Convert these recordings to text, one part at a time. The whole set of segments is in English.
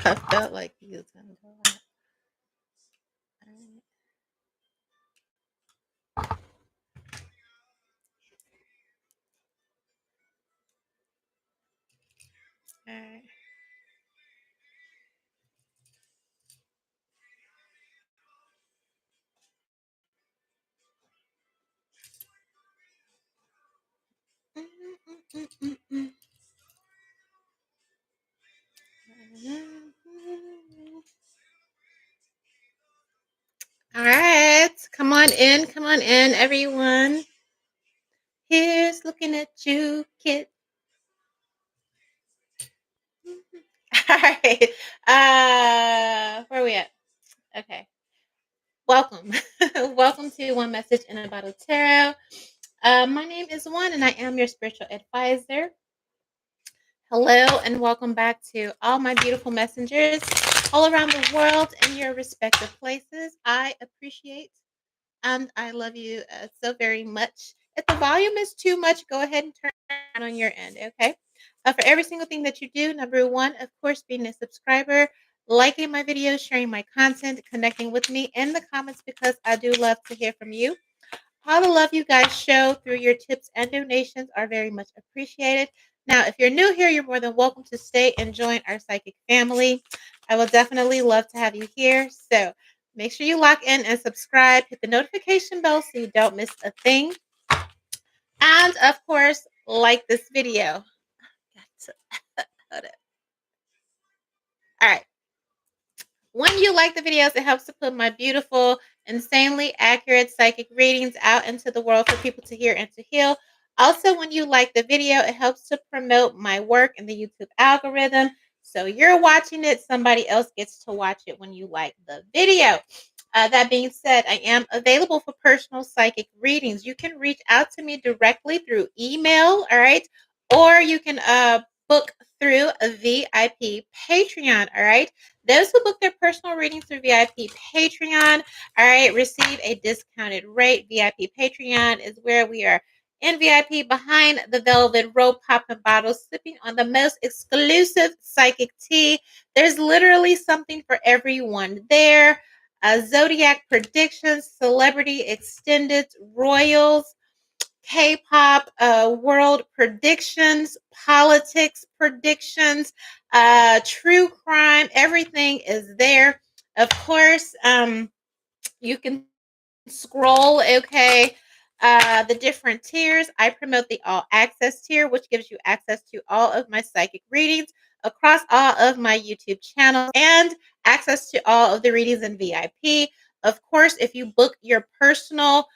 I felt like he was gonna go out. All right. All right, come on in, everyone. Here's looking at you, kid. All right, where are we at? Okay, welcome, welcome to One Message in a Bottle Tarot. My name is One, and I am your spiritual advisor. Hello, and welcome back to all my beautiful messengers all around the world in your respective places. I appreciate and I love you so very much. If the volume is too much, go ahead and turn it on your end, okay? For every single thing that you do, number one, of course, being a subscriber, liking my videos, sharing my content, connecting with me in the comments because I do love to hear from you. All the love you guys show through your tips and donations are very much appreciated. Now, if you're new here, you're more than welcome to stay and join our psychic family. I will definitely love to have you here. So make sure you lock in and subscribe. Hit the notification bell so you don't miss a thing. And of course, like this video. Hold it. All right. When you like the videos, it helps to put my beautiful, insanely accurate psychic readings out into the world for people to hear and to heal. Also, when you like the video, it helps to promote my work in the YouTube algorithm. So you're watching it, somebody else gets to watch it when you like the video. That being said, I am available for personal psychic readings. You can reach out to me directly through email, all right? Or you can book through a VIP Patreon, all right? Those who book their personal readings through VIP Patreon, all right, receive a discounted rate. VIP Patreon is where we are in VIP behind the velvet rope, popping bottles, sipping on the most exclusive psychic tea. There's literally something for everyone there. Zodiac predictions, celebrity extended, royals, K-pop, world predictions, politics predictions, true crime. Everything is there. Of course, you can scroll, okay, the different tiers. I promote the all access tier, which gives you access to all of my psychic readings across all of my YouTube channels and access to all of the readings in VIP. Of course, if you book your personal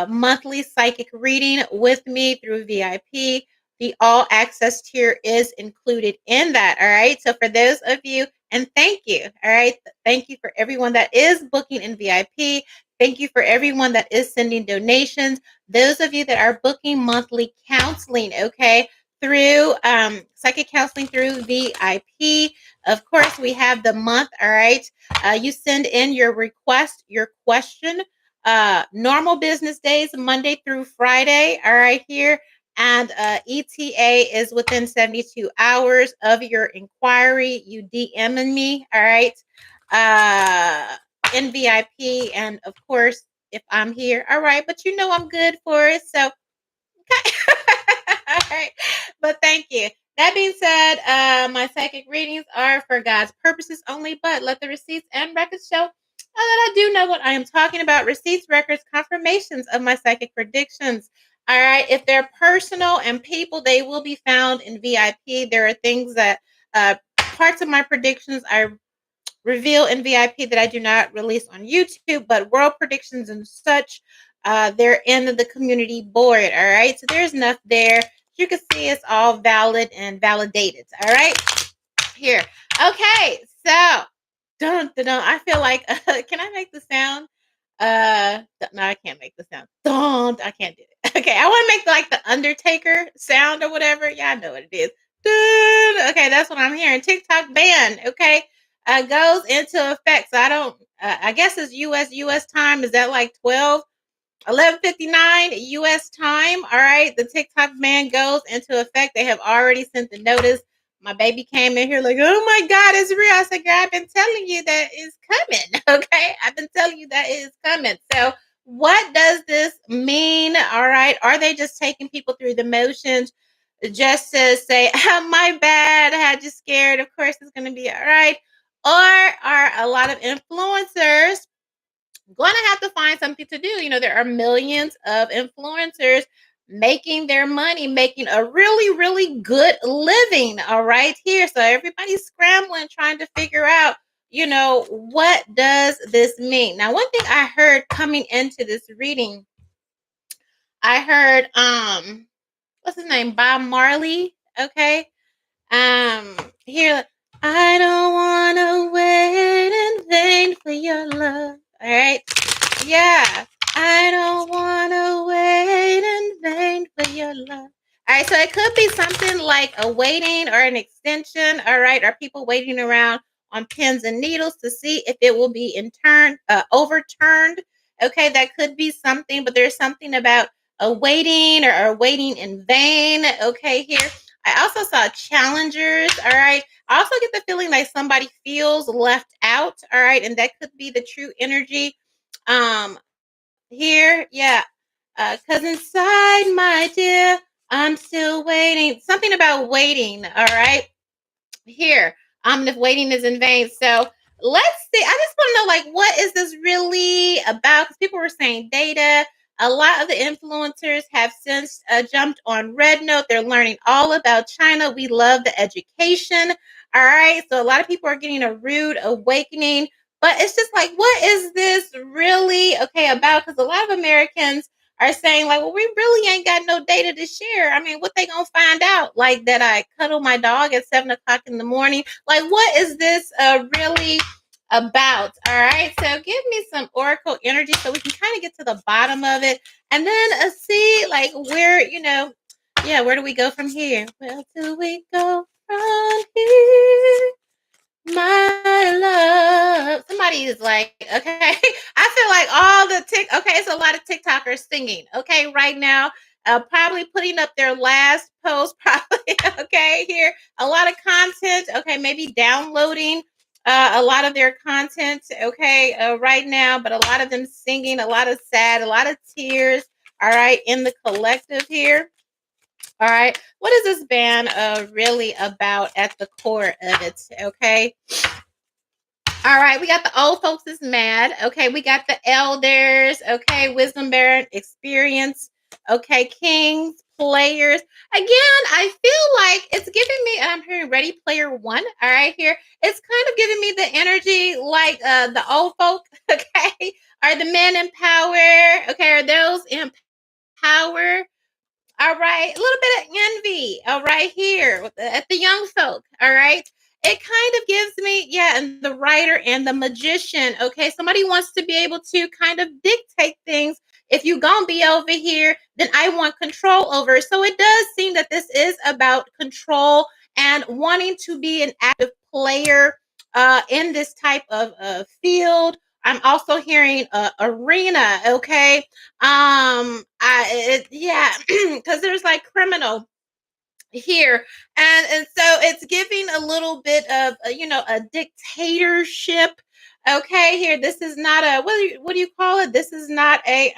monthly psychic reading with me through VIP, the all access tier is included in that. All right. So for those of you, and thank you. All right. Thank you for everyone that is booking in VIP. Thank you for everyone that is sending donations. Those of you that are booking monthly counseling, okay, through psychic counseling through VIP. Of course, we have the month, all right. You send in your request, your question. Normal business days, Monday through Friday, all right, here. And ETA is within 72 hours of your inquiry. You DMing me, all right. In VIP, and of course, if I'm here, all right, but you know I'm good for it, so okay. All right, but thank you. That being said, my psychic readings are for God's purposes only, but let the receipts and records show that I do know what I am talking about. Receipts, records, confirmations of my psychic predictions. All right, if they're personal and people, they will be found in VIP. There are things that parts of my predictions I reveal in VIP that I do not release on YouTube, but world predictions and such, they're in the community board. All right. So there's enough there. You can see it's all valid and validated. All right. Here. Okay. So, I feel like, can I make the sound? No, I can't make the sound. Don't. I can't do it. Okay. I want to make like the Undertaker sound or whatever. Yeah, I know what it is. Okay. That's what I'm hearing. TikTok ban. Okay, goes into effect. So I don't, I guess it's US time. Is that like 11:59 US time? All right. The TikTok ban goes into effect. They have already sent the notice My baby came in here like, oh my God, it's real. I said, girl, I've been telling you that it's coming. Okay. I've been telling you that it is coming. So, what does this mean? All right. Are they just taking people through the motions just to say, oh, my bad, I had you scared? Of course, it's going to be all right. Or are a lot of influencers going to have to find something to do? There are millions of influencers making their money, making a really, really good living. All right, here. So everybody's scrambling, trying to figure out, what does this mean? Now, one thing I heard coming into this reading, I heard, what's his name? Bob Marley. Okay. Here, I don't want to wait in vain for your love. All right. Yeah. I don't want to wait in vain for your love. All right. So it could be something like a waiting or an extension. All right. Are people waiting around on pins and needles to see if it will be overturned? Okay. That could be something, but there's something about a waiting or waiting in vain. Okay. Here. I also saw challengers. All right. I also get the feeling like somebody feels left out. All right. And that could be the true energy. Um, Here, yeah. Cause inside, my dear, I'm still waiting. Something about waiting. All right. Here, if waiting is in vain. So let's see. I just want to know, like, what is this really about? Because people were saying data. A lot of the influencers have since jumped on Red Note. They're learning all about China. We love the education. All right. So a lot of people are getting a rude awakening. But it's just like, what is this really okay about? Because a lot of Americans are saying like, well, we really ain't got no data to share. I mean, what they gonna find out? Like that I cuddle my dog at 7 o'clock in the morning? Like, what is this really about? All right. So give me some oracle energy so we can kind of get to the bottom of it, and then see like where yeah, where do we go from here? Where do we go from here? My love. Somebody is like, okay. I feel like all the okay, it's a lot of TikTokers singing, okay, right now. Probably putting up their last post, probably, okay, here. A lot of content, okay, maybe downloading a lot of their content, okay, right now, but a lot of them singing, a lot of sad, a lot of tears, all right, in the collective here. All right. What is this band really about at the core of it? Okay. All right, we got the old folks is mad. Okay, we got the elders. Okay, wisdom bearing experience. Okay, kings, players. Again, I feel like it's giving me, and I'm hearing Ready Player One. All right, here it's kind of giving me the energy like the old folk. Okay, are the men in power? Okay, are those in power? All right, a little bit of envy. All right, here at the young folk. All right, it kind of gives me, yeah, and the writer and the magician. Okay, somebody wants to be able to kind of dictate things. If you gonna be over here, then I want control over it. So it does seem that this is about control and wanting to be an active player in this type of field. I'm also hearing arena. Okay, yeah, because there's like criminal here, and so it's giving a little bit of a dictatorship. Okay, here, this is not a, what do you call it? This is not a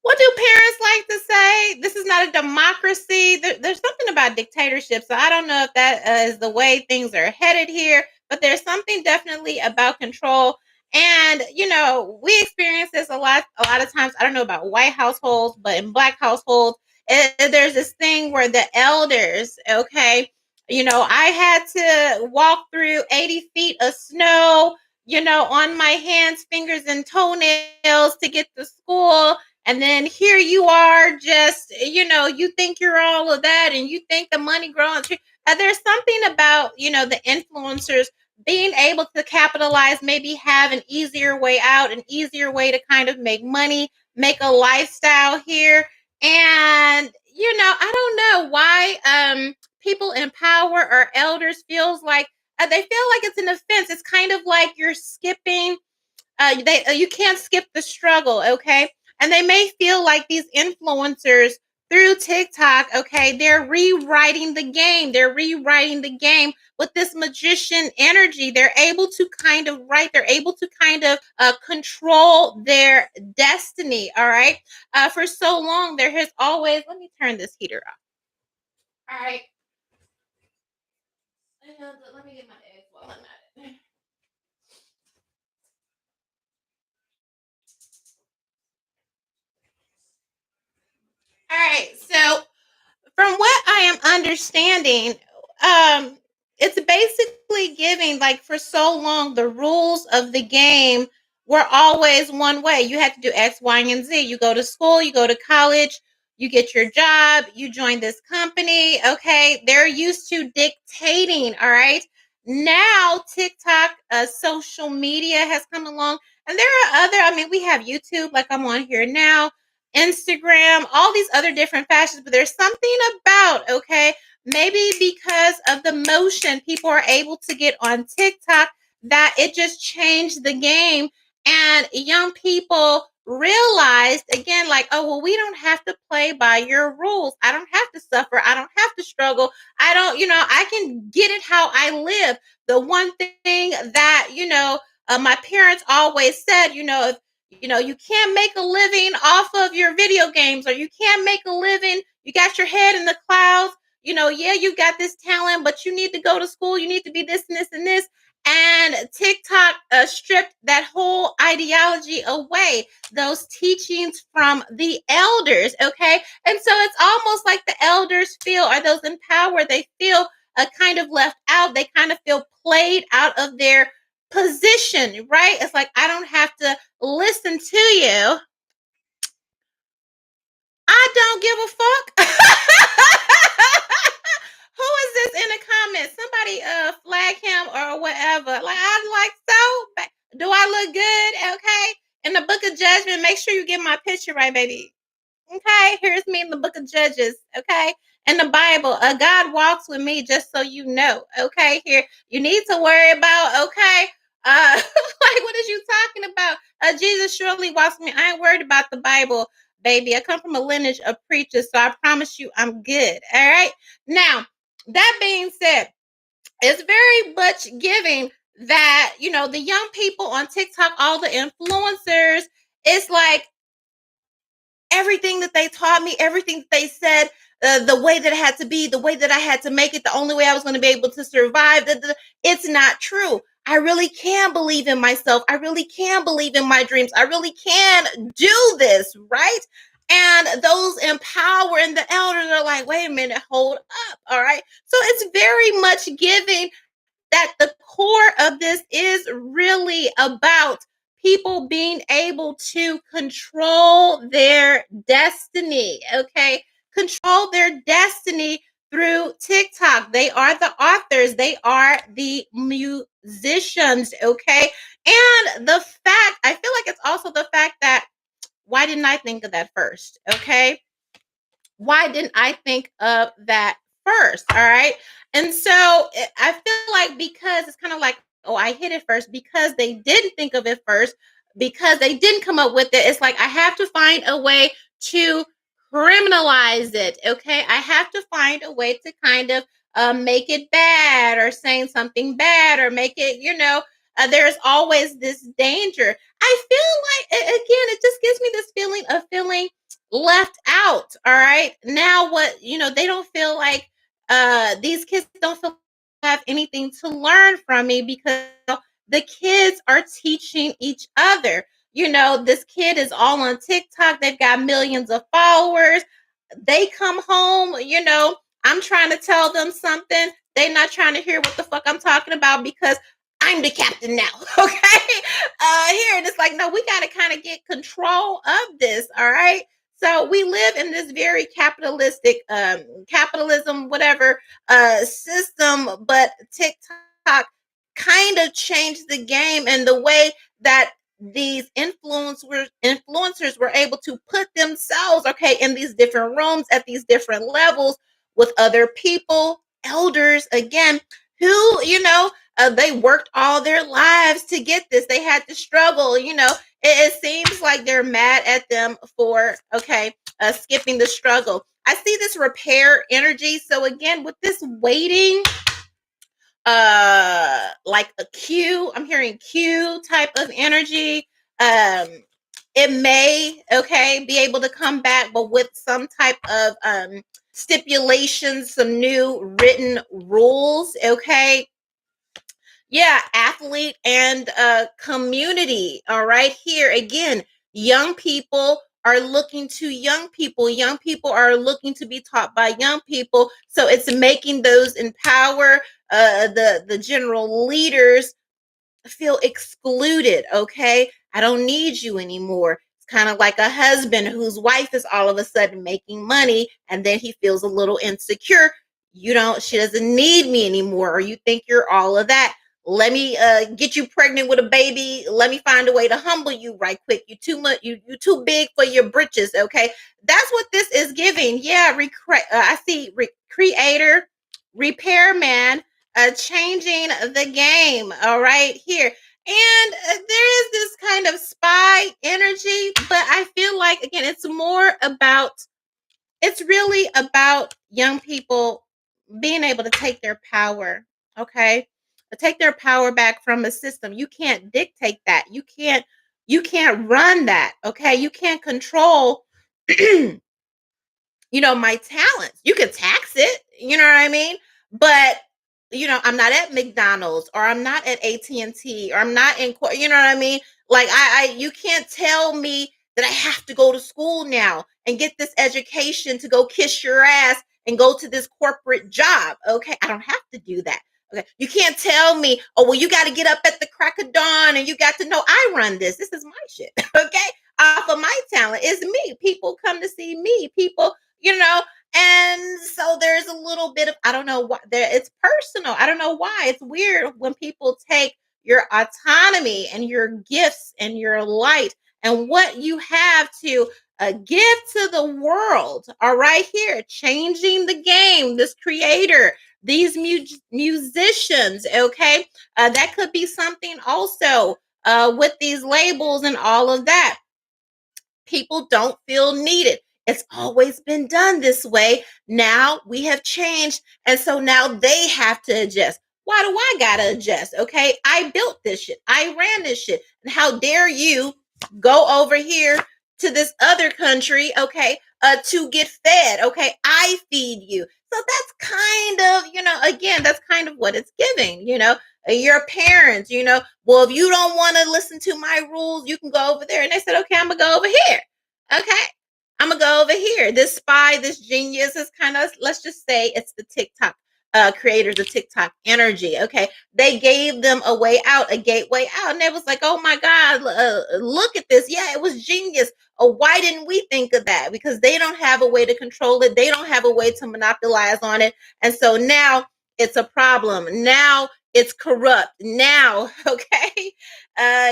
what do parents like to say? This is not a democracy. There's something about dictatorship. So I don't know if that is the way things are headed here, but there's something definitely about control. And we experience this a lot of times. I don't know about white households, but in black households, there's this thing where the elders, okay, I had to walk through 80 feet of snow, on my hands, fingers, and toenails to get to school. And then here you are, just, you think you're all of that, and you think the money growing. There's something about, the influencers being able to capitalize, maybe have an easier way out, an easier way to kind of make money, make a lifestyle here. And, I don't know why people in power or elders feels like they feel like it's an offense. It's kind of like you're skipping you can't skip the struggle, okay? And they may feel like these influencers through TikTok, okay, they're rewriting the game. They're rewriting the game with this magician energy. They're able to kind of write, they're able to kind of control their destiny. All right. For so long, there has always, let me turn this heater off. All right. Let me get my eggs while I'm at it. All right. So, from what I am understanding, it's basically giving, like, for so long the rules of the game were always one way. You had to do X, Y, and Z. You go to school, you go to college, you get your job, you join this company. Okay, they're used to dictating. All right. Now TikTok, social media has come along, and there are other. I mean, we have YouTube, like I'm on here now, Instagram, all these other different fashions, but there's something about, okay, maybe because of the motion people are able to get on TikTok, that it just changed the game. And young people realized again, like, oh, well, we don't have to play by your rules. I don't have to suffer. I don't have to struggle. I don't, I can get it how I live. The one thing that, my parents always said, if you can't make a living off of your video games, or you can't make a living, you got your head in the clouds, yeah, you got this talent, but you need to go to school, you need to be this and this and this. And TikTok stripped that whole ideology away, those teachings from the elders. Okay. And so it's almost like the elders feel, or those in power, they feel kind of left out. They kind of feel played out of their position, right? It's like, I don't have to listen to you. I don't give a fuck. Who is this in the comments? Somebody flag him or whatever. Like, I'm like, so do I look good? Okay. In the book of judgment, make sure you get my picture right, baby. Okay, here's me in the book of Judges. Okay, in the Bible, God walks with me, just so you know. Okay, here you need to worry about. Okay, like, what is you talking about? Jesus surely walks with me. I ain't worried about the Bible, baby. I come from a lineage of preachers, so I promise you, I'm good. All right. Now, that being said, it's very much giving that the young people on TikTok, all the influencers, it's like everything that they taught me, everything that they said, the way that it had to be, the way that I had to make it, the only way I was going to be able to survive, it's not true. I really can believe in myself. I really can believe in my dreams. I really can do this, right? And those in power and the elders are like, wait a minute, hold up. All right. So it's very much giving that the core of this is really about people being able to control their destiny, okay? Control their destiny through TikTok. They are the authors, they are the musicians, okay? And the fact, I feel like it's also the fact that, why didn't I think of that first, okay? Why didn't I think of that first? All right. And so I feel like, because it's kind of like, oh, I hit it first because they didn't think of it first, because they didn't come up with it. It's like, I have to find a way to criminalize it. Okay. I have to find a way to kind of make it bad, or saying something bad, or make it, there's always this danger. I feel like, again, it just gives me this feeling of feeling left out. All right. Now what, they don't feel like these kids don't feel have anything to learn from me, because the kids are teaching each other. This kid is all on TikTok. They've got millions of followers. They come home, I'm trying to tell them something. They're not trying to hear what the fuck I'm talking about, because I'm the captain now. Okay. Here, and it's like, no, we got to kind of get control of this. All right. So we live in this very capitalistic, capitalism, whatever, system, but TikTok kind of changed the game, and the way that these influencers were able to put themselves, okay, in these different rooms at these different levels with other people, elders, again, who, they worked all their lives to get this. They had to struggle, it seems like they're mad at them for, okay, skipping the struggle. I see this repair energy. So again, with this waiting, like a Q, I'm hearing Q type of energy. Um, it may, okay, be able to come back, but with some type of stipulations, some new written rules, okay. Yeah, athlete and community. All right, here again, young people are looking to young people. Young people are looking to be taught by young people. So it's making those in power, the general leaders feel excluded. Okay, I don't need you anymore. It's kind of like a husband whose wife is all of a sudden making money, and then he feels a little insecure. You don't, she doesn't need me anymore, or you think you're all of that. Let me get you pregnant with a baby. Let me find a way to humble you right quick. You too much. You too big for your britches. Okay, that's what this is giving. Yeah, I see creator, repairman, changing the game. All right, here. And there is this kind of spy energy, but I feel like, again, it's really about young people being able to take their power, okay? Take their power back from a system. You can't dictate that. You can't run that, okay? You can't control my talents. You could tax it, you know what I mean? But I'm not at McDonald's, or I'm not at AT&T, or I'm not in you know what I mean? Like you can't tell me that I have to go to school now and get this education to go kiss your ass and go to this corporate job. Okay? I don't have to do that. Okay. You can't tell me, oh, well, you got to get up at the crack of dawn and you got to know I run this. This is my shit. Okay. Off of my talent. It's me. People come to see me. People, you know, and so there's a little bit of, I don't know why, there, it's personal. I don't know why. It's weird when people take your autonomy and your gifts and your light and what you have to give to the world. All right, here, changing the game, this creator, these musicians, okay? That could be something also with these labels and all of that. People don't feel needed. It's always been done this way. Now we have changed. And so now they have to adjust. Why do I gotta adjust? Okay. I built this shit. I ran this shit. And how dare you go over here to this other country, okay, to get fed. Okay. I feed you. So that's kind of, again, that's kind of what it's giving, your parents, well, if you don't want to listen to my rules, you can go over there. And they said, okay, I'm gonna go over here. Okay. I'm gonna go over here. This spy, this genius is kind of, let's just say it's the TikTok creators of TikTok energy. Okay. They gave them a way out, a gateway out. And it was like, oh my God, look at this. Yeah, it was genius. Oh, why didn't we think of that? Because they don't have a way to control it. They don't have a way to monopolize on it. And so now it's a problem. Now it's corrupt. Now, okay.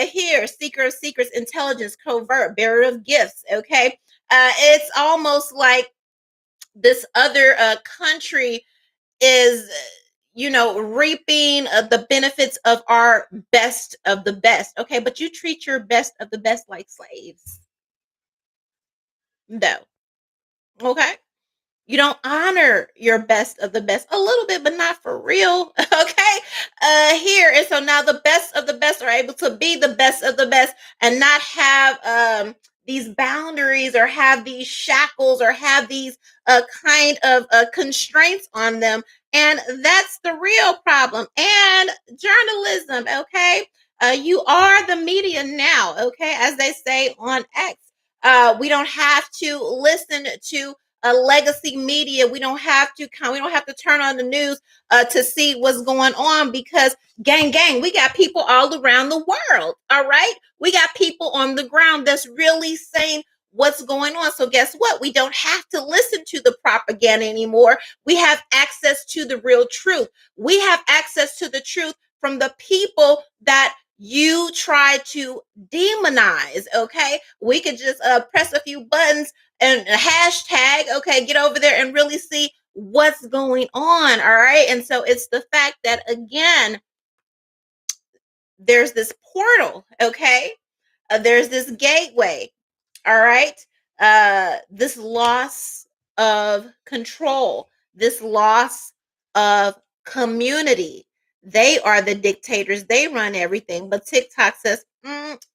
Here, seeker of secrets, intelligence, covert, bearer of gifts. Okay. It's almost like this other country is, reaping the benefits of our best of the best. Okay. But you treat your best of the best like slaves. No. Okay. You don't honor your best of the best, a little bit, but not for real. Okay. Here. And so now the best of the best are able to be the best of the best and not have these boundaries or have these shackles or have these kind of constraints on them. And that's the real problem. And journalism. Okay. You are the media now. Okay. As they say on X. We don't have to listen to a legacy media. We don't have to turn on the news to see what's going on because gang, we got people all around the world. All right. We got people on the ground that's really saying what's going on. So guess what? We don't have to listen to the propaganda anymore. We have access to the real truth. We have access to the truth from the people that you try to demonize. Okay. We could just press a few buttons and a hashtag, okay, get over there and really see what's going on. All right. And so it's the fact that, again, there's this portal, okay? There's this gateway, all right? This loss of control, this loss of community. They are the dictators. They run everything. But TikTok says,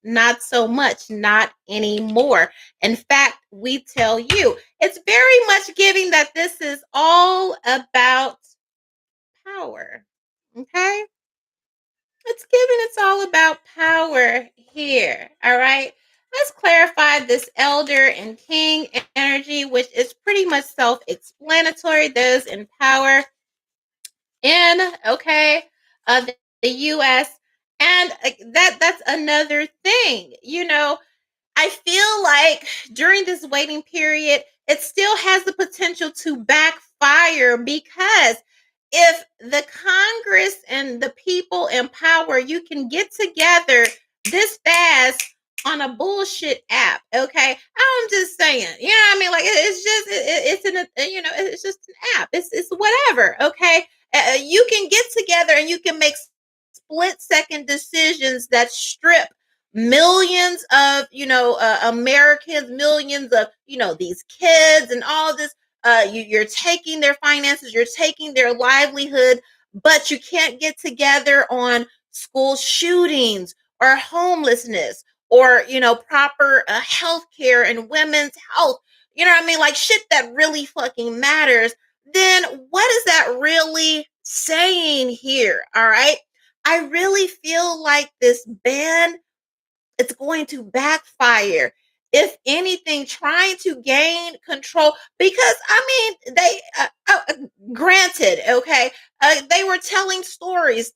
not so much, not anymore. In fact, we tell you, it's very much giving that this is all about power. Okay? It's giving it's all about power here. All right. Let's clarify this elder and king energy, which is pretty much self explanatory. Those in power in, okay, the US. And that's another thing. I feel like during this waiting period, it still has the potential to backfire because if the Congress and the people in power, you can get together this fast on a bullshit app, okay? I'm just saying, you know what I mean? Like it's just it's it's just an app. It's whatever, okay? You can get together and you can make split second decisions that strip millions of Americans, millions of these kids and all this. You're taking their finances, you're taking their livelihood, but you can't get together on school shootings or homelessness or proper health care and women's health. You know what I mean? Like shit that really fucking matters. Then what is that really saying here? All right. I really feel like this ban, it's going to backfire. If anything, trying to gain control, because I mean, they granted, okay, they were telling stories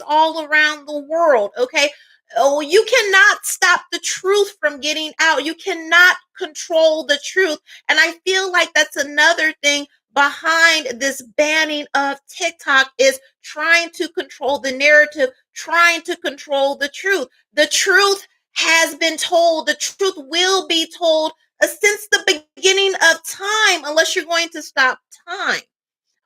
all around the world, okay. Oh, you cannot stop the truth from getting out. You cannot control the truth. And I feel like that's another thing behind this banning of TikTok is trying to control the narrative, trying to control the truth. The truth has been told. The truth will be told since the beginning of time, unless you're going to stop time,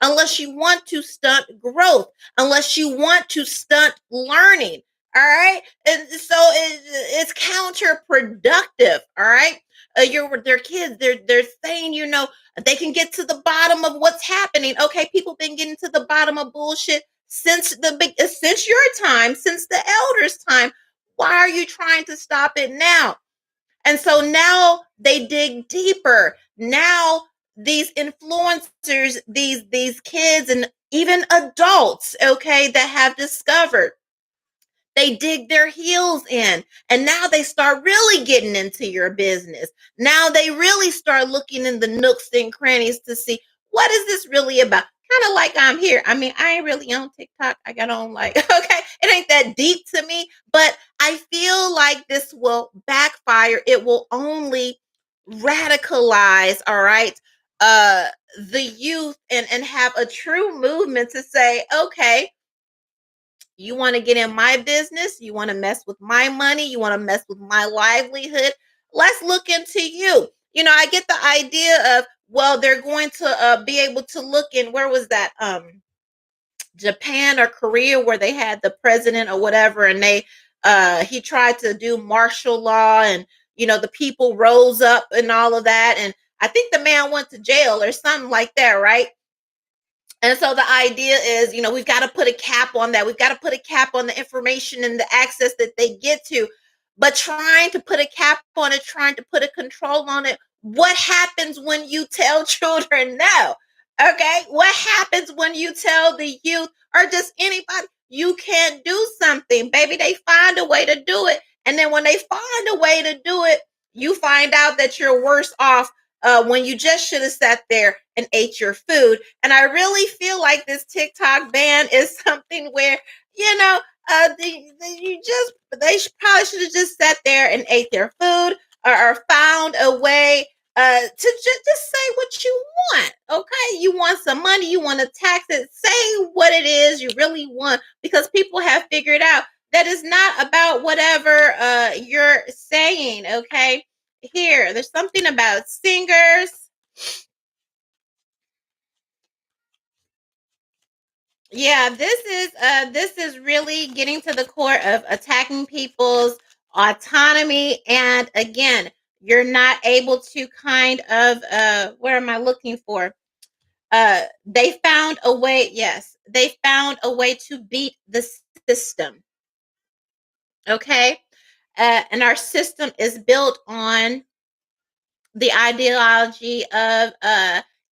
unless you want to stunt growth, unless you want to stunt learning. All right. And so it's counterproductive. All right. Their kids, they're saying, they can get to the bottom of what's happening. Okay, people been getting to the bottom of bullshit since your time, since the elders' time. Why are you trying to stop it now? And so now they dig deeper. Now these influencers, these kids and even adults, okay, that have discovered, they dig their heels in and now they start really getting into your business. Now they really start looking in the nooks and crannies to see what is this really about. Kind of like I'm here. I mean, I ain't really on TikTok. I got on like, okay, it ain't that deep to me, but I feel like this will backfire. It will only radicalize, all right, uh, the youth and have a true movement to say, okay, you want to get in my business? You want to mess with my money? You want to mess with my livelihood? Let's look into you. I get the idea of, well, they're going to be able to look in, where was that? Japan or Korea, where they had the president or whatever, and he tried to do martial law, and the people rose up and all of that, and I think the man went to jail or something like that, right? And so the idea is, we've got to put a cap on that. We've got to put a cap on the information and the access that they get to. But trying to put a cap on it, trying to put a control on it, what happens when you tell children no? Okay. What happens when you tell the youth or just anybody, you can't do something? Baby, they find a way to do it. And then when they find a way to do it, you find out that you're worse off when you just should have sat there and ate your food. And I really feel like this TikTok ban is something where, they probably should have just sat there and ate their food, or found a way to just say what you want. Okay, you want some money, you want to tax it. Say what it is you really want, because people have figured out that it's not about whatever you're saying. Okay, here there's something about singers. Yeah, this is really getting to the core of attacking people's autonomy. And again, You're not able to kind of what am I looking for? They found a way, yes, they found a way to beat the system. Okay? And our system is built on the ideology of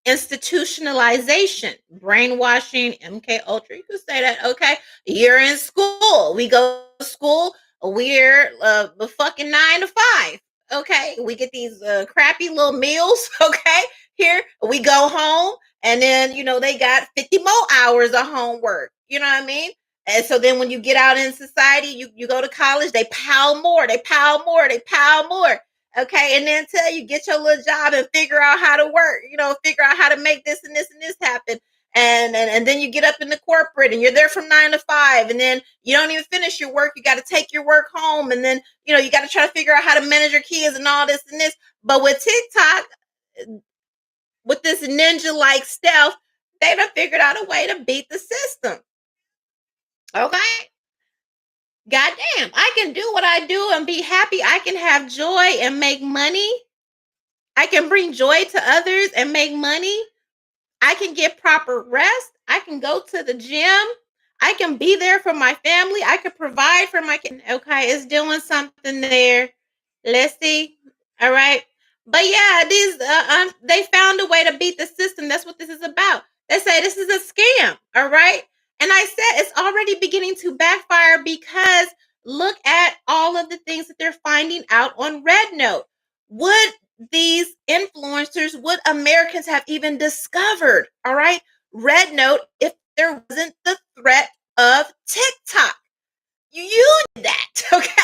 institutionalization, brainwashing, MK Ultra. You could say that, okay? You're in school. We go to school. We're the fucking 9 to 5. Okay, we get these crappy little meals. Okay, here we go home, and then they got 50 more hours of homework. You know what I mean? And so then when you get out in society, you go to college, they pile more, they pile more, they pile more. Okay, and then tell you get your little job and figure out how to work, figure out how to make this and this and this happen. And then you get up in the corporate and you're there from 9 to 5, and then you don't even finish your work. You got to take your work home, and then you got to try to figure out how to manage your kids and all this and this. But with TikTok, with this ninja like stealth, they done figured out a way to beat the system. Okay. Goddamn, I can do what I do and be happy. I can have joy and make money. I can bring joy to others and make money. I can get proper rest. I can go to the gym. I can be there for my family. I can provide for my kids. Okay, it's doing something there. Let's see. All right. But yeah, these they found a way to beat the system. That's what this is about. They say this is a scam. All right. And I said it's already beginning to backfire because look at all of the things that they're finding out on Red Note. Would these influencers, would Americans have even discovered, all right, Red Note if there wasn't the threat of TikTok? You did that, okay?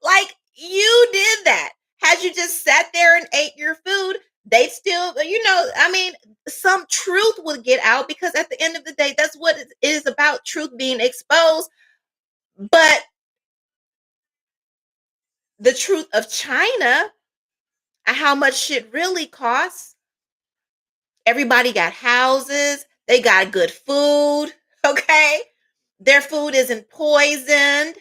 Like, you did that. Had you just sat there and ate your food, they'd still, I mean, some truth would get out because at the end of the day, that's what it is about, truth being exposed. But the truth of China and how much shit really costs, everybody got houses, they got good food, okay? Their food isn't poisoned.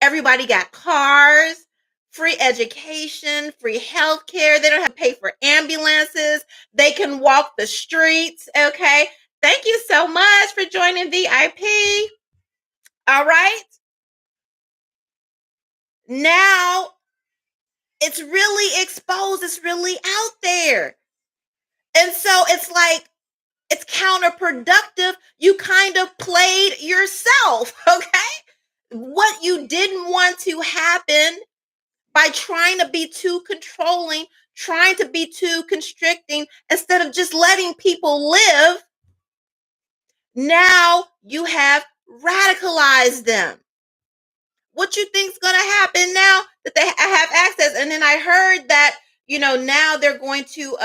Everybody got cars, free education, free healthcare. They don't have to pay for ambulances. They can walk the streets, okay? Thank you so much for joining VIP. All right? Now it's really exposed, it's really out there. And so it's like it's counterproductive. You kind of played yourself, okay? What you didn't want to happen by trying to be too controlling, trying to be too constricting, instead of just letting people live, now you have radicalized them. What you think's going to happen now that they have access? And then I heard that now they're going to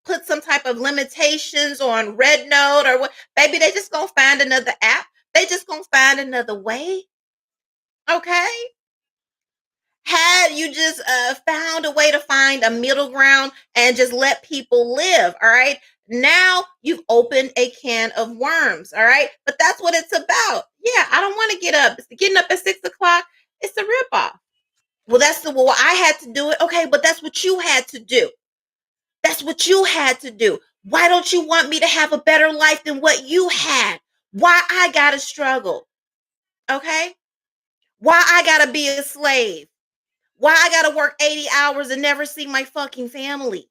put some type of limitations on Red Note or what. Baby, they just gonna find another app. They just gonna find another way. Okay. Had you just found a way to find a middle ground and just let people live, all right? Now you've opened a can of worms, all right? But that's what it's about. Yeah, I don't want to get up. Getting up at 6 o'clock, it's a ripoff. Well, I had to do it. Okay, but that's what you had to do. That's what you had to do. Why don't you want me to have a better life than what you had? Why I gotta struggle? Okay? Why I gotta be a slave? Why I gotta work 80 hours and never see my fucking family?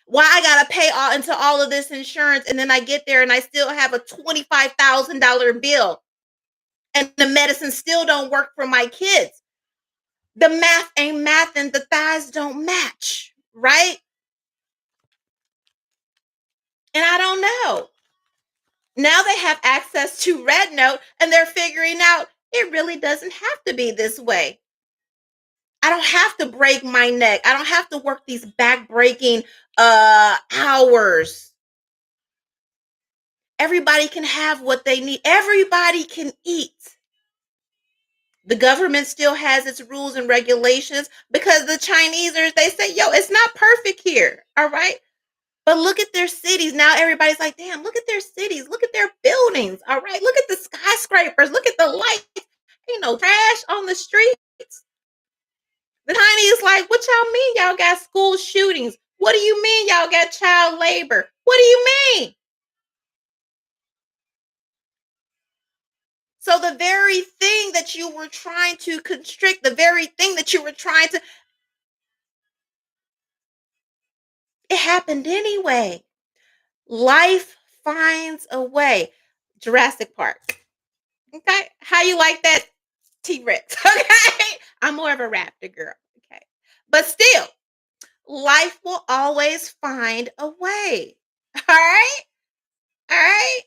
Why I gotta pay into all of this insurance and then I get there and I still have a $25,000 bill and the medicine still don't work for my kids? The math ain't math and the thighs don't match, right? And I don't know. Now they have access to Red Note and they're figuring out it really doesn't have to be this way. I don't have to break my neck. I don't have to work these back-breaking hours. Everybody can have what they need. Everybody can eat. The government still has its rules and regulations because the Chinese they say, yo, it's not perfect here. All right. But look at their cities. Now everybody's like, damn, look at their cities. Look at their buildings. All right. Look at the skyscrapers. Look at the lights. Ain't no trash on the streets. The Chinese like, what y'all mean y'all got school shootings? What do you mean y'all got child labor? What do you mean? So the very thing that you were trying to constrict, the very thing that you were trying to, it happened anyway. Life finds a way. Jurassic Park. Okay. How you like that T-Rex? Okay. I'm more of a raptor girl. Okay. But still, life will always find a way. All right. All right.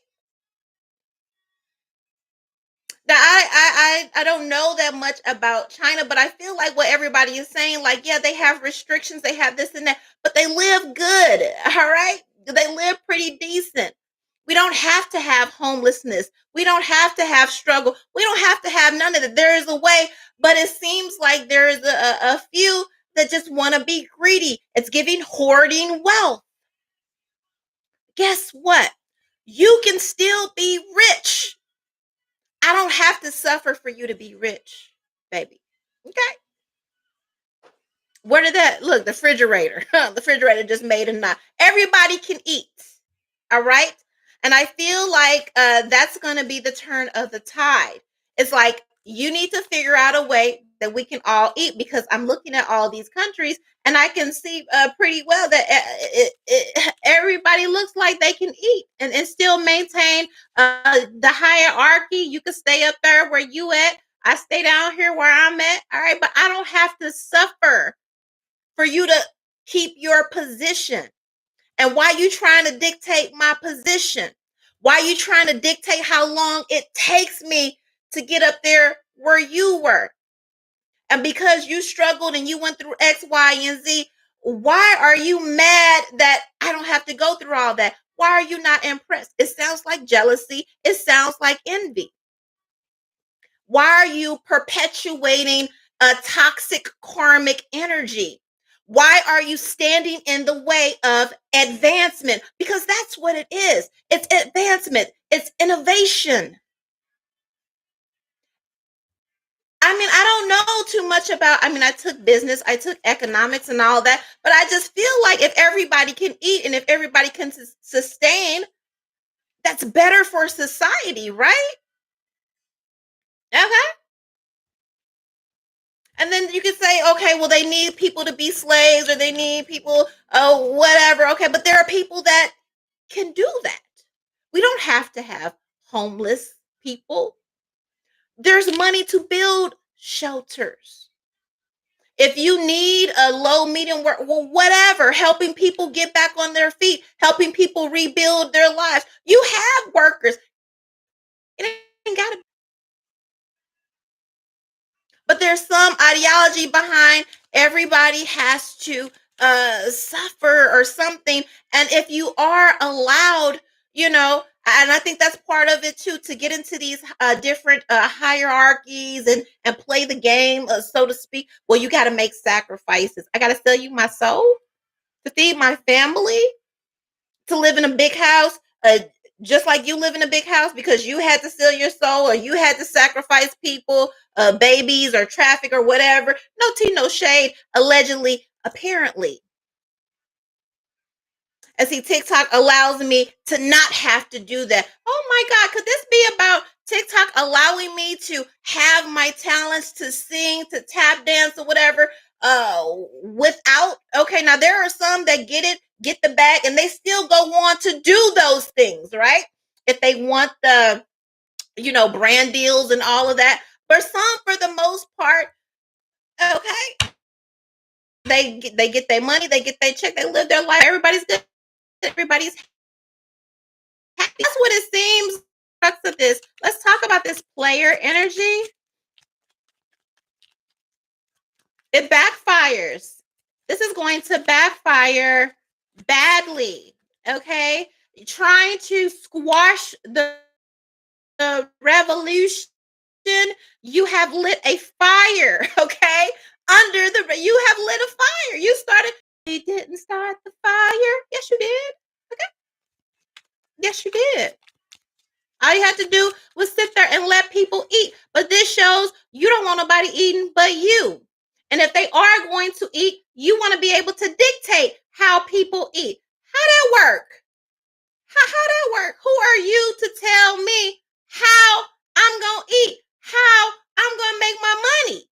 Now, I don't know that much about China, but I feel like what everybody is saying, like, yeah, they have restrictions, they have this and that, but they live good. All right. They live pretty decent. We don't have to have homelessness. We don't have to have struggle. We don't have to have none of it. There is a way, but it seems like there is a few that just want to be greedy. It's giving hoarding wealth. Guess what? You can still be rich. I don't have to suffer for you to be rich, baby. Okay. Where did that look? The refrigerator. The refrigerator just made a knot. Everybody can eat. All right. And I feel like that's going to be the turn of the tide. It's like you need to figure out a way that we can all eat because I'm looking at all these countries and I can see pretty well that everybody looks like they can eat and still maintain the hierarchy. You can stay up there where you at. I stay down here where I'm at. All right. But I don't have to suffer for you to keep your position. And why you trying to dictate my position? Why you trying to dictate how long it takes me to get up there where you were? And because you struggled and you went through X, Y, and Z, why are you mad that I don't have to go through all that? Why are you not impressed? It sounds like jealousy. It sounds like envy. Why are you perpetuating a toxic karmic energy? Why are you standing in the way of advancement? Because that's what it is. It's advancement, it's innovation. I mean, I don't know too much about, I mean, I took business, I took economics and all that, but I just feel like if everybody can eat and if everybody can sustain, that's better for society, right? Okay. And then you could say, okay, well, they need people to be slaves or they need people, oh, whatever. Okay, but there are people that can do that. We don't have to have homeless people. There's money to build shelters. If you need a low, medium work, well, whatever, helping people get back on their feet, helping people rebuild their lives. You have workers. It ain't got to. But there's some ideology behind everybody has to suffer or something. And if you are allowed, you know, and I think that's part of it too, to get into these different hierarchies and play the game, so to speak. Well, you got to make sacrifices. I got to sell you my soul to feed my family, to live in a big house, just like you live in a big house because you had to sell your soul or you had to sacrifice people, babies or traffic or whatever. No tea, no shade. Allegedly, apparently. And see, TikTok allows me to not have to do that. Oh my God, could this be about TikTok allowing me to have my talents to sing, to tap dance or whatever, without? Okay, now there are some that get it, get the bag, and they still go on to do those things, right? If they want the, brand deals and all of that. For some, for the most part, okay, they get their money, they get their check, they live their life. Everybody's good. Everybody's happy. That's what it seems. Crux of this. Let's talk about this player energy. It backfires. This is going to backfire badly. Okay, trying to squash the revolution. You have lit a fire. Okay, you have lit a fire. You started. You didn't start the fire. Yes, you did. Okay. Yes, you did. All you had to do was sit there and let people eat. But this shows you don't want nobody eating but you. And if they are going to eat, you want to be able to dictate how people eat. How that work? How that work? Who are you to tell me how I'm going to eat? How I'm going to make my money?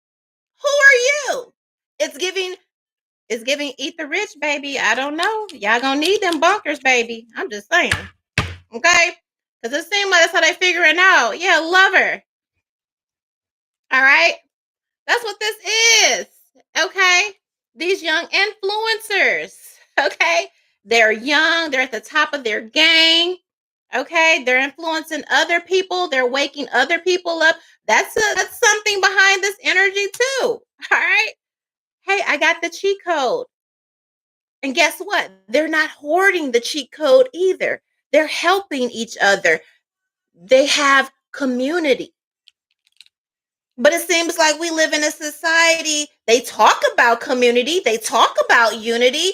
Who are you? It's giving eat the rich, baby. I don't know. Y'all gonna need them bunkers, baby. I'm just saying. Okay? Because it seems like that's how they figuring out. Yeah, lover. All right? That's what this is. Okay? These young influencers. Okay? They're young. They're at the top of their game. Okay? They're influencing other people. They're waking other people up. That's something behind this energy too. All right? Hey, I got the cheat code. And guess what? They're not hoarding the cheat code either. They're helping each other. They have community. But it seems like we live in a society, they talk about community, they talk about unity,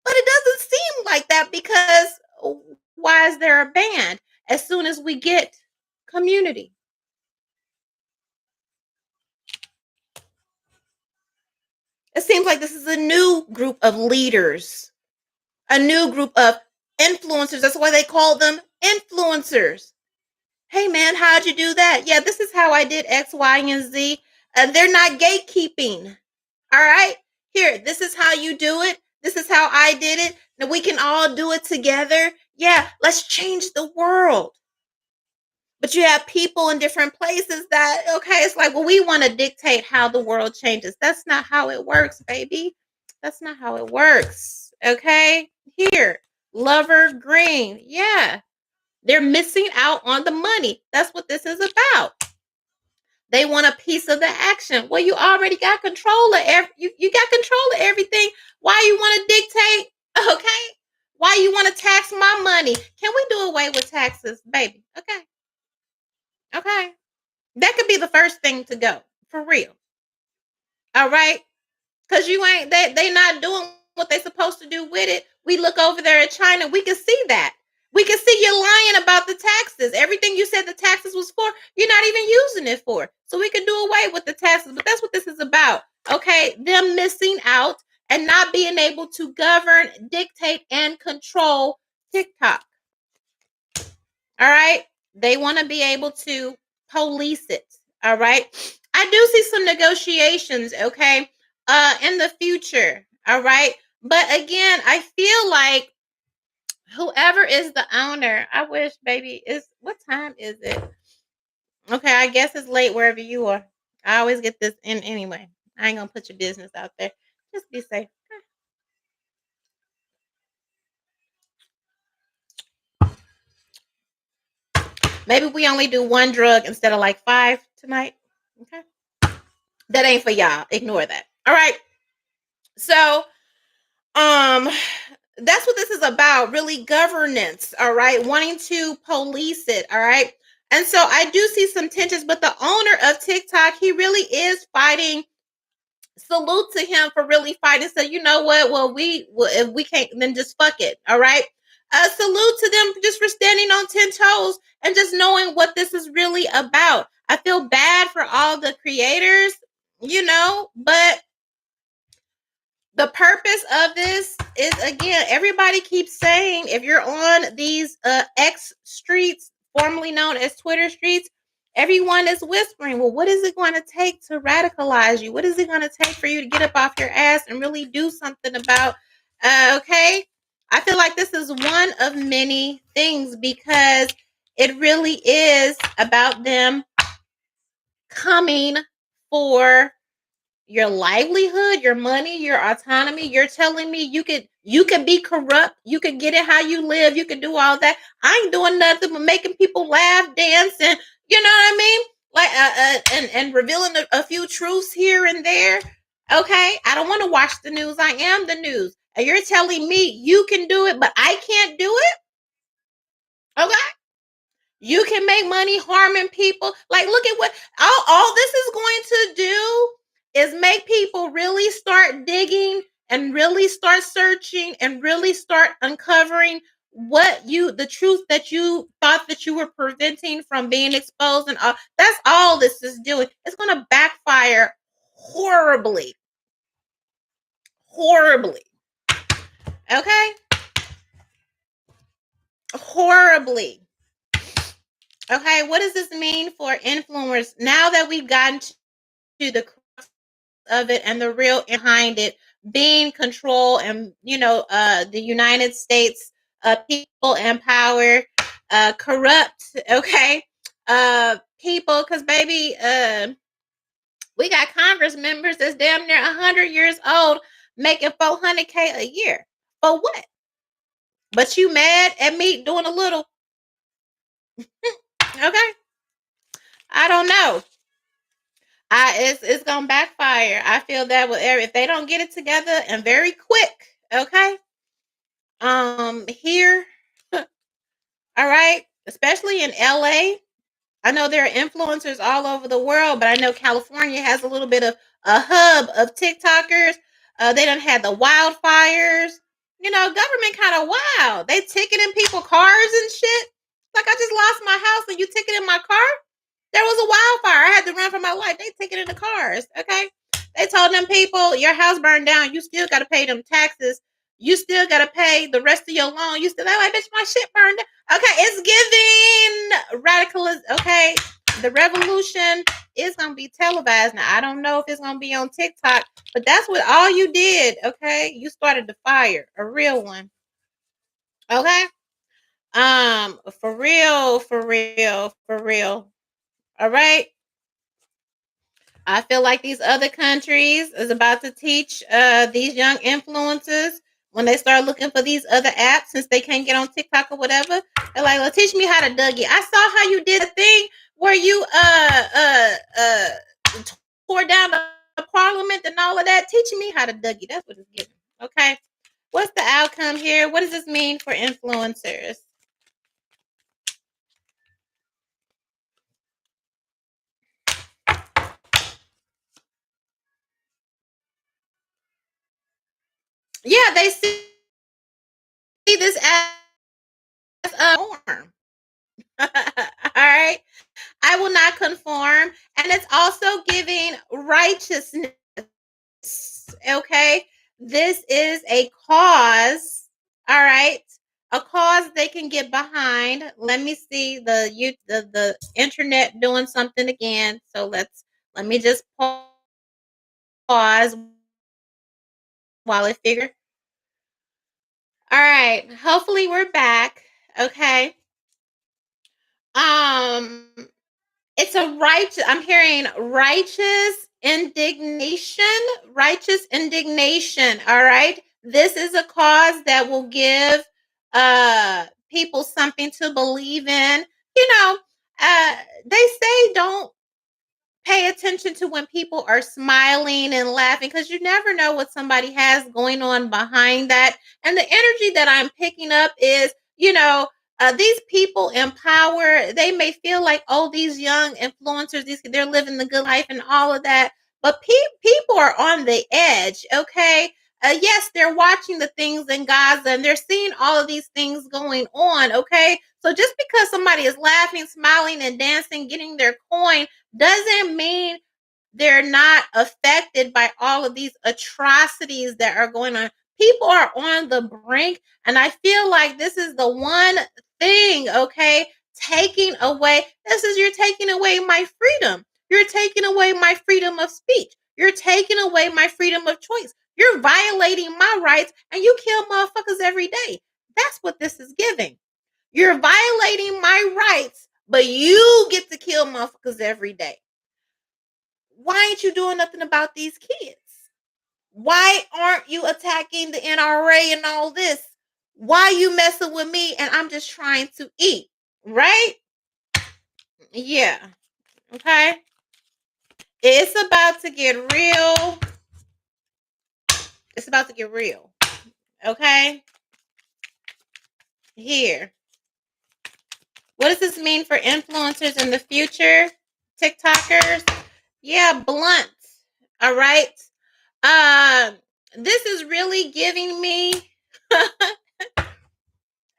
but it doesn't seem like that because why is there a band as soon as we get community? It seems like this is a new group of leaders, a new group of influencers. That's why they call them influencers. Hey man, how'd you do that? Yeah, this is how I did X, Y, and Z. They're not gatekeeping. All right. Here, this is how you do it. This is how I did it. Now we can all do it together. Yeah, let's change the world. But you have people in different places that, okay, it's like, well, we want to dictate how the world changes. That's not how it works, baby. That's not how it works. Okay. Here, Lover Green. Yeah. They're missing out on the money. That's what this is about. They want a piece of the action. Well, you already got control of you got control of everything. Why you want to dictate? Okay. Why you want to tax my money? Can we do away with taxes, baby? Okay. Okay. That could be the first thing to go. For real. All right. Cause you ain't they not doing what they supposed to do with it. We look over there at China, we can see that. We can see you're lying about the taxes. Everything you said the taxes was for, you're not even using it for. So we can do away with the taxes. But that's what this is about. Okay. Them missing out and not being able to govern, dictate, and control TikTok. All right. They want to be able to police it. All right. I do see some negotiations, okay, in the future. All right. But again, I feel like whoever is the owner, I wish, baby, is what time is it? Okay, I guess it's late wherever you are. I always get this in anyway. I ain't gonna put your business out there. Just be safe. Maybe we only do one drug instead of like 5 tonight. Okay. That ain't for y'all. Ignore that. All right. So, um, that's what this is about, really governance, all right? Wanting to police it, all right? And so I do see some tensions, but the owner of TikTok, he really is fighting. Salute to him for really fighting. So you know what? Well, if we can't, then just fuck it, all right? Salute to them just for standing on 10 toes and just knowing what this is really about. I feel bad for all the creators, but the purpose of this is, again, everybody keeps saying, if you're on these X streets, formerly known as Twitter streets, everyone is whispering, well, what is it going to take to radicalize you? What is it going to take for you to get up off your ass and really do something about, okay? I feel like this is one of many things because it really is about them coming for your livelihood, your money, your autonomy. You're telling me you could be corrupt, you could get it how you live, you could do all that. I ain't doing nothing but making people laugh, dance, and you know what I mean? Like and revealing a few truths here and there. Okay, I don't want to watch the news. I am the news, and you're telling me you can do it, but I can't do it. Okay. You can make money harming people. Like, look at what all this is going to do is make people really start digging and really start searching and really start uncovering the truth that you thought that you were preventing from being exposed. And all that's all this is doing. It's going to backfire horribly. horribly. Okay? Horribly. Okay, what does this mean for influencers now that we've gotten to the crux of it and the real behind it being control and the United States people and power corrupt, okay, people, because baby, we got Congress members that's damn near 100 years old making 400K a year. For what? But you mad at me doing a little? Okay, I don't know. It's gonna backfire. I feel that with if they don't get it together and very quick, okay. Here, all right, especially in LA. I know there are influencers all over the world, but I know California has a little bit of a hub of TikTokers. They done had the wildfires. Government kind of wild. They ticketing people cars and shit. Like I just lost my house and you ticketing my car. There was a wildfire. I had to run for my life. They ticketed the cars. Okay. They told them people, your house burned down. You still got to pay them taxes. You still got to pay the rest of your loan. You still, like, bitch, my shit burned down. Okay. It's giving radicalism. Okay. The revolution is going to be televised. Now, I don't know if it's going to be on TikTok, but that's what all you did. Okay. You started the fire, a real one. Okay. For real, for real, for real. All right. I feel like these other countries is about to teach these young influencers when they start looking for these other apps since they can't get on TikTok or whatever. They're like, well, teach me how to Dougie. I saw how you did a thing where you tore down the parliament and all of that. Teach me how to Dougie. That's what it's giving. Okay. What's the outcome here? What does this mean for influencers? Yeah, they see this as a norm. All right. I will not conform. And it's also giving righteousness. Okay. This is a cause. All right. A cause they can get behind. Let me see the internet doing something again. So let me just pause while it figures. All right. Hopefully we're back. Okay. Um It's a righteous, I'm hearing righteous indignation, all right? This is a cause that will give people something to believe in. You know, they say don't pay attention to when people are smiling and laughing because you never know what somebody has going on behind that. And the energy that I'm picking up is, these people in power, they may feel like, oh, these young influencers, they're living the good life and all of that. But people are on the edge, okay? Yes, they're watching the things in Gaza and they're seeing all of these things going on, okay? So just because somebody is laughing, smiling, and dancing, getting their coin, doesn't mean they're not affected by all of these atrocities that are going on. People are on the brink, and I feel like this is the one thing, okay? You're taking away my freedom. You're taking away my freedom of speech. You're taking away my freedom of choice. You're violating my rights, and you kill motherfuckers every day. That's what this is giving. You're violating my rights, but you get to kill motherfuckers every day. Why ain't you doing nothing about these kids? Why aren't you attacking the NRA and all this? Why you messing with me and I'm just trying to eat, right? Yeah. Okay. It's about to get real. It's about to get real. Okay. Here. What does this mean for influencers in the future? TikTokers? Yeah, blunt. All right. This is really giving me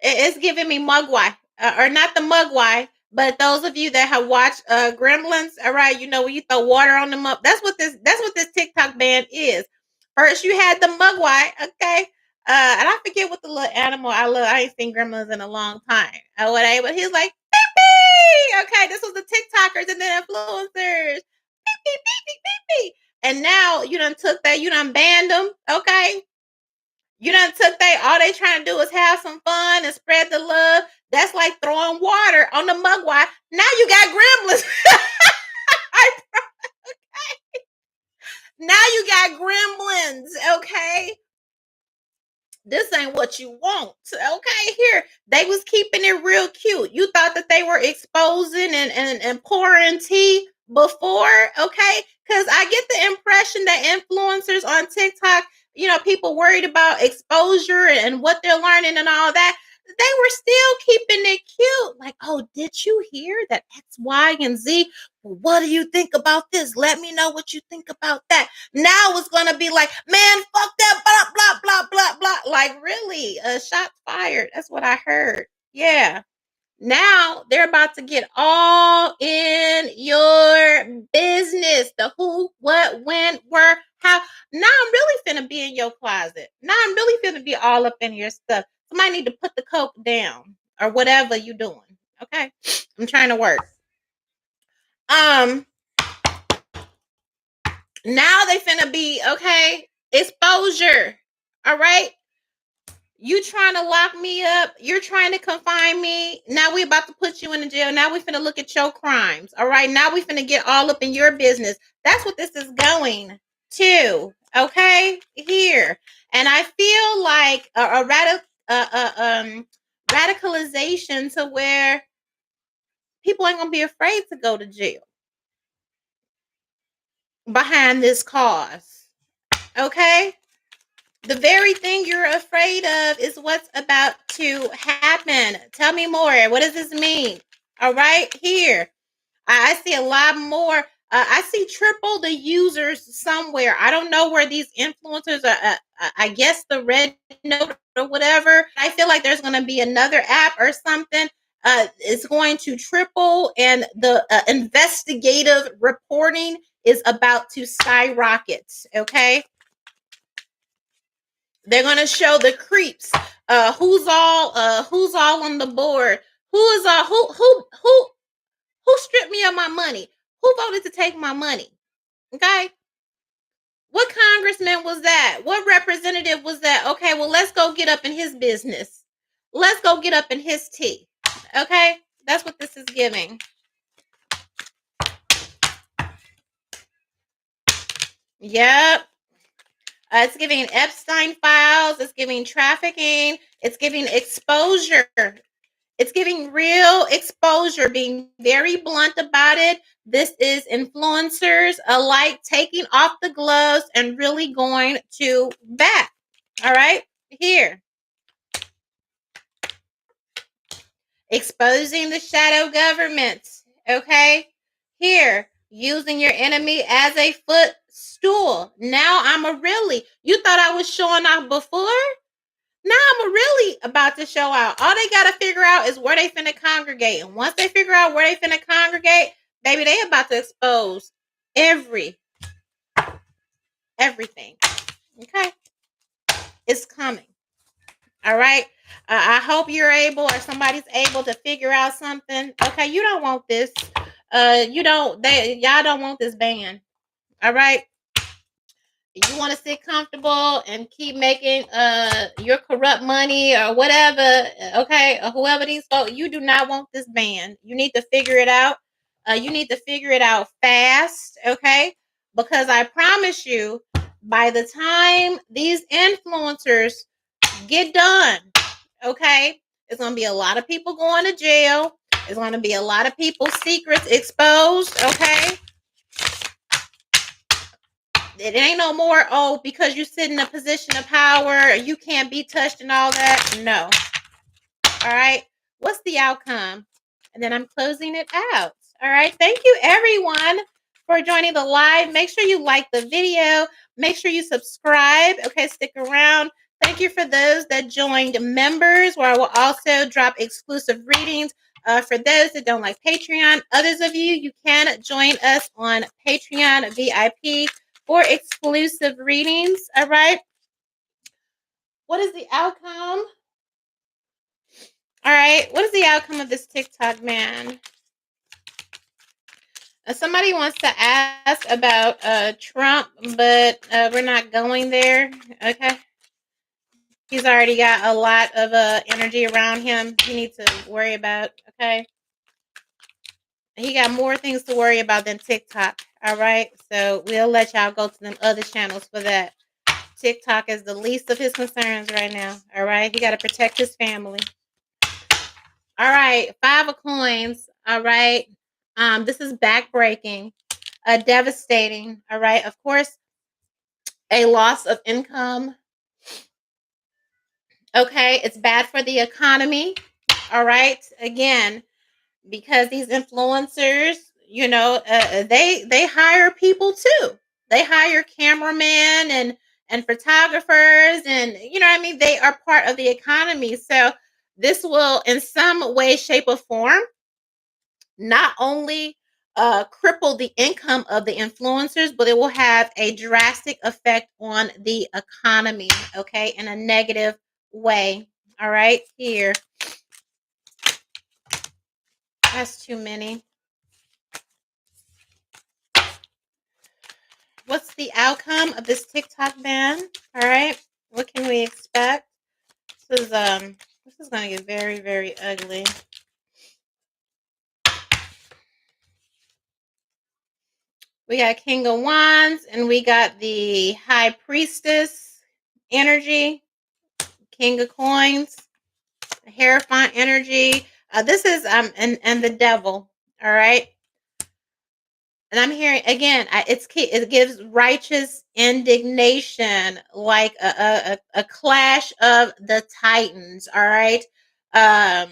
it's giving me mugwai, or not the mugwai, but those of you that have watched Gremlins, all right, when you throw water on them up, that's what this TikTok ban is. First, you had the mugwai, okay? And I forget what the little animal I love. I ain't seen gremlins in a long time. Or whatever. But he's like, beep, beep. Okay, this was the TikTokers and the influencers. Beep, beep, beep, beep, beep, beep. And now you done took that, you done banned them, okay? You done took all they trying to do is have some fun and spread the love. That's like throwing water on the mugwai. Now you got gremlins. Now you got gremlins, okay? This ain't what you want. Okay, here. They was keeping it real cute. You thought that they were exposing and pouring tea before, okay? Because I get the impression that influencers on TikTok, people worried about exposure and what they're learning and all that. They were still keeping it cute. Like, oh, did you hear that X, Y, and Z? Well, what do you think about this? Let me know what you think about that. Now it's gonna be like, man, fuck that, blah, blah, blah, blah, blah. Like, really? Shots fired. That's what I heard. Yeah. Now they're about to get all in your business. The who, what, when, where, how. Now I'm really finna be in your closet. Now I'm really finna be all up in your stuff. Somebody need to put the coke down or whatever you doing. Okay. I'm trying to work. Now they finna be, okay, exposure. All right. You trying to lock me up. You're trying to confine me. Now we about to put you in the jail. Now we finna look at your crimes. All right. Now we finna get all up in your business. That's what this is going to. Okay. Here. And I feel like radicalization to where people ain't gonna be afraid to go to jail behind this cause. Okay. The very thing you're afraid of is what's about to happen. Tell me more. What does this mean? All right, here. I see a lot more. I see triple the users somewhere. I don't know where these influencers are. I guess the red note or whatever. I feel like there's going to be another app or something. It's going to triple, and the investigative reporting is about to skyrocket. Okay. They're gonna show the creeps. Who's all on the board? Who stripped me of my money? Who voted to take my money? Okay. What congressman was that? What representative was that? Okay, well, let's go get up in his business. Let's go get up in his tea. Okay? That's what this is giving. Yep. It's giving Epstein files. It's giving trafficking. It's giving exposure. It's giving real exposure, being very blunt about it. This is influencers alike taking off the gloves and really going to bat. All right, here. Exposing the shadow government. Okay, here. Using your enemy as a footstool. Now you thought I was showing off before? Now I'm really about to show out. All they got to figure out is where they finna congregate. And once they figure out where they finna congregate, baby, they about to expose everything. Okay? It's coming. All right? I hope you're able, or somebody's able to figure out something. Okay, you don't want this. Y'all don't want this ban. All right? You want to sit comfortable and keep making your corrupt money or whatever, okay, or whoever these folks, you do not want this ban. You need to figure it out. You need to figure it out fast, okay? Because I promise you, by the time these influencers get done, okay, there's going to be a lot of people going to jail. There's going to be a lot of people's secrets exposed, okay? It ain't no more, oh, because you sit in a position of power, you can't be touched and all that. No. All right. What's the outcome? And then I'm closing it out. All right. Thank you, everyone, for joining the live. Make sure you like the video. Make sure you subscribe. Okay. Stick around. Thank you for those that joined members, where I will also drop exclusive readings. For those that don't like Patreon, others of you, you can join us on Patreon VIP for exclusive readings. All right. What is the outcome? All right. What is the outcome of this TikTok man? Somebody wants to ask about Trump, but we're not going there. Okay. He's already got a lot of energy around him he needs to worry about. Okay. He got more things to worry about than TikTok. All right. So we'll let y'all go to them other channels for that. TikTok is the least of his concerns right now. All right. He got to protect his family. All right. 5 of coins. All right. This is backbreaking, devastating. All right. Of course, a loss of income. Okay. It's bad for the economy. All right. Again, because these influencers, they hire people too. They hire cameramen and photographers, and what I mean. They are part of the economy. So this will, in some way, shape, or form, not only cripple the income of the influencers, but it will have a drastic effect on the economy. Okay, in a negative way. All right, here. That's too many. What's the outcome of this TikTok ban? All right. What can we expect? This is gonna get very, very ugly. We got King of Wands and we got the High Priestess energy, King of Coins, Hierophant energy. This is and the Devil. All right. And I'm hearing again, it gives righteous indignation, like a clash of the titans. All right. Um,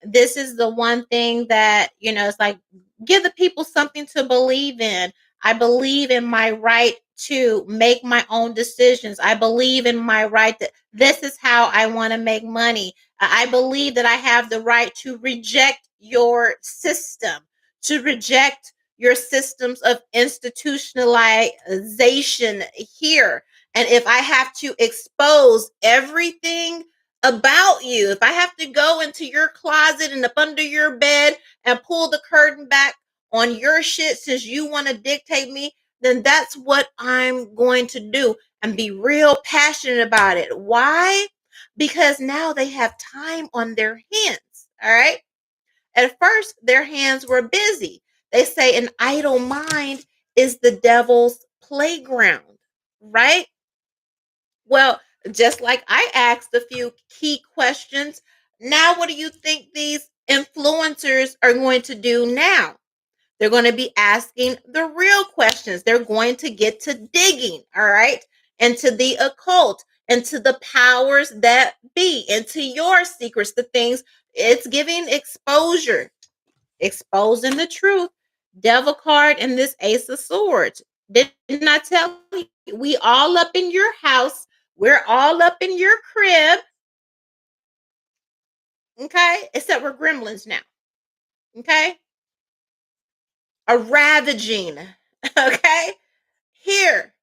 this is the one thing that, it's like, give the people something to believe in. I believe in my right to make my own decisions. I believe in my right that this is how I want to make money. I believe that I have the right to reject your system, to reject your systems of institutionalization here. And if I have to expose everything about you, if I have to go into your closet and up under your bed and pull the curtain back on your shit since you want to dictate me, then that's what I'm going to do and be real passionate about it. Why? Because now they have time on their hands. All right. At first, their hands were busy. They say an idle mind is the devil's playground, right? Well, just like I asked a few key questions, now what do you think these influencers are going to do now? They're going to be asking the real questions. They're going to get to digging, all right, into the occult, into the powers that be, into your secrets, the things. It's giving exposure, exposing the truth. Devil card and this Ace of Swords. Didn't I tell you? We all up in your house. We're all up in your crib. Okay? Except we're gremlins now. Okay? A ravaging. Okay? Here.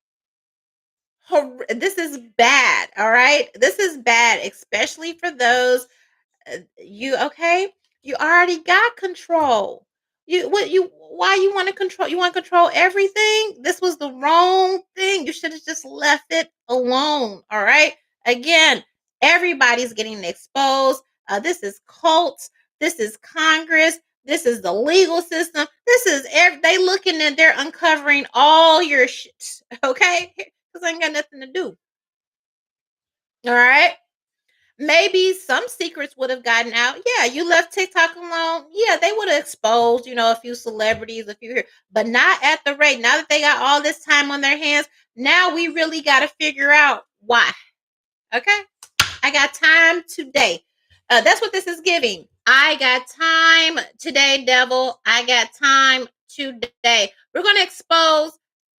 This is bad. All right? This is bad, especially for those you okay? You already got control. You why you want to control? You want to control everything? This was the wrong thing. You should have just left it alone. All right. Again, everybody's getting exposed. This is cults. This is Congress. This is the legal system. This is they looking and they're uncovering all your shit. Okay, because I ain't got nothing to do. All right. Maybe some secrets would have gotten out. Yeah, you left TikTok alone. Yeah, they would have exposed, a few celebrities, a few here, but not at the rate. Now that they got all this time on their hands, now we really got to figure out why. Okay, I got time today. That's what this is giving. I got time today, devil. I got time today. We're gonna expose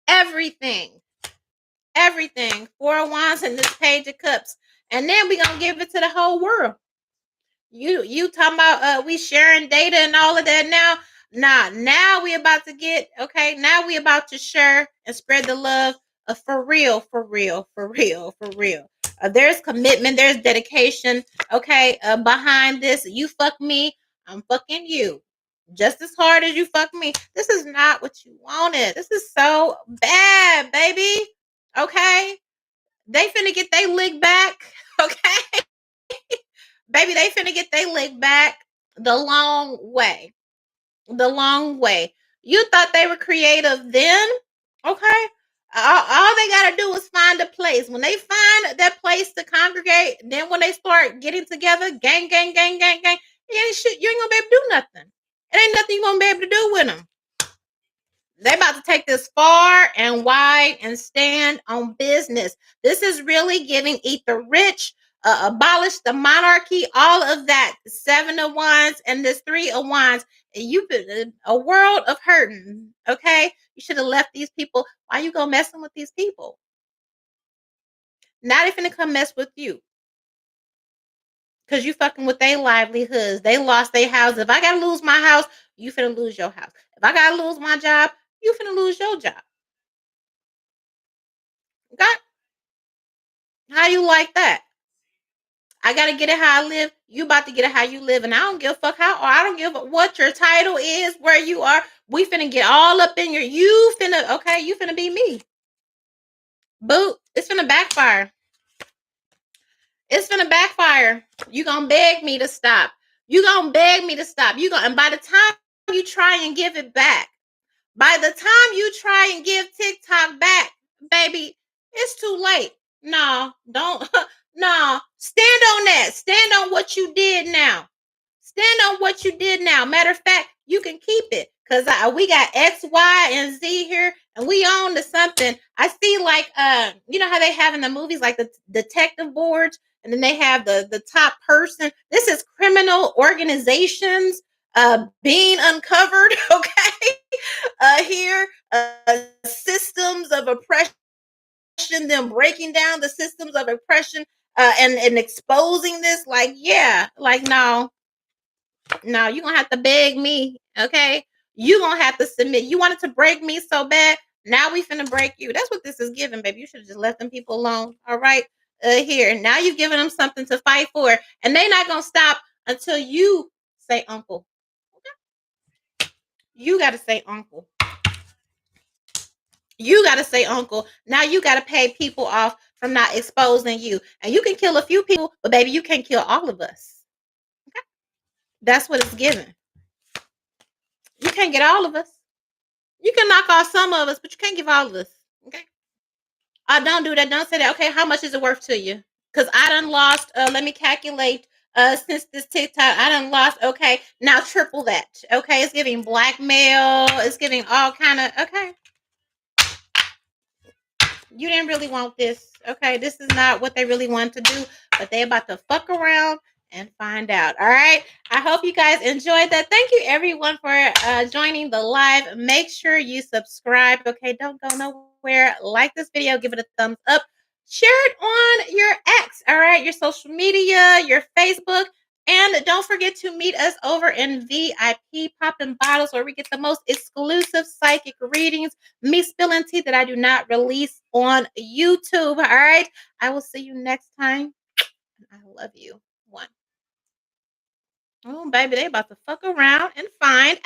everything. Everything. 4 of Wands and this Page of Cups. And then we're gonna give it to the whole world. You talking about we sharing data and all of that now? Nah, now we about to get okay. Now we about to share and spread the love For real, for real, for real, for real. There's commitment, there's dedication, okay, behind this. You fuck me, I'm fucking you. Just as hard as you fuck me. This is not what you wanted. This is so bad, baby. Okay? They finna get they lick back. Okay? Baby, they finna get they lick back the long way. The long way. You thought they were creative then? Okay. All they gotta do is find a place. When they find that place to congregate, then when they start getting together, gang, gang, gang, gang, gang, you ain't shit. You ain't gonna be able to do nothing. It ain't nothing you gonna be able to do with them. They about to take this far and wide and stand on business. This is really giving eat the rich, abolish the monarchy, all of that. Seven of Wands and this Three of Wands. You been a world of hurting. Okay, you should have left these people. Why you go messing with these people? Now they finna come mess with you because you fucking with their livelihoods. They lost their house. If I gotta lose my house, you finna lose your house. If I gotta lose my job, you finna lose your job. Okay? How you like that? I gotta get it how I live. You about to get it how you live, and I don't give a fuck how, or I don't give a what your title is, where you are. We finna get all up in your. You finna okay. You finna be me. Boot. It's finna backfire. It's finna backfire. You gonna beg me to stop. You gonna beg me to stop. You gonna, and by the time you try and give it back, by the time you try and give TikTok back, baby, it's too late. No, don't. No, stand on that. Stand on what you did now. Stand on what you did now. Matter of fact, you can keep it because we got X, Y, and Z here, and we own to something. I see like you know how they have in the movies like the detective boards, and then they have the top person. This is criminal organizations being uncovered. Okay, here systems of oppression, them breaking down the systems of oppression and exposing this. Like yeah, like no, you're gonna have to beg me, okay? You gonna have to submit. You wanted to break me so bad. Now we finna break you. That's what this is giving, baby. You should have just left them people alone. All right. Here. Now you've given them something to fight for. And they not gonna stop until you say uncle. You gotta say uncle. You gotta say uncle. Now you gotta pay people off from not exposing you. And you can kill a few people, but baby, you can't kill all of us. Okay? That's what it's giving. You can't get all of us. You can knock off some of us, but you can't give all of us. Okay. Don't do that. Don't say that. Okay, how much is it worth to you? Because I done lost. Let me calculate. Since this TikTok, I done lost. Okay, now triple that. Okay, it's giving blackmail. It's giving all kind of. Okay, you didn't really want this. Okay, this is not what they really want to do, but they about to fuck around and find out. All right. I hope you guys enjoyed that. Thank you everyone for joining the live. Make sure you subscribe. Okay, don't go nowhere. Like this video, give it a thumbs up. Share it on your X, all right, your social media, your Facebook. And don't forget to meet us over in VIP Poppin' Bottles, where we get the most exclusive psychic readings, me spilling tea that I do not release on YouTube. All right. I will see you next time. I love you. One. Oh, baby, they about to fuck around and find out.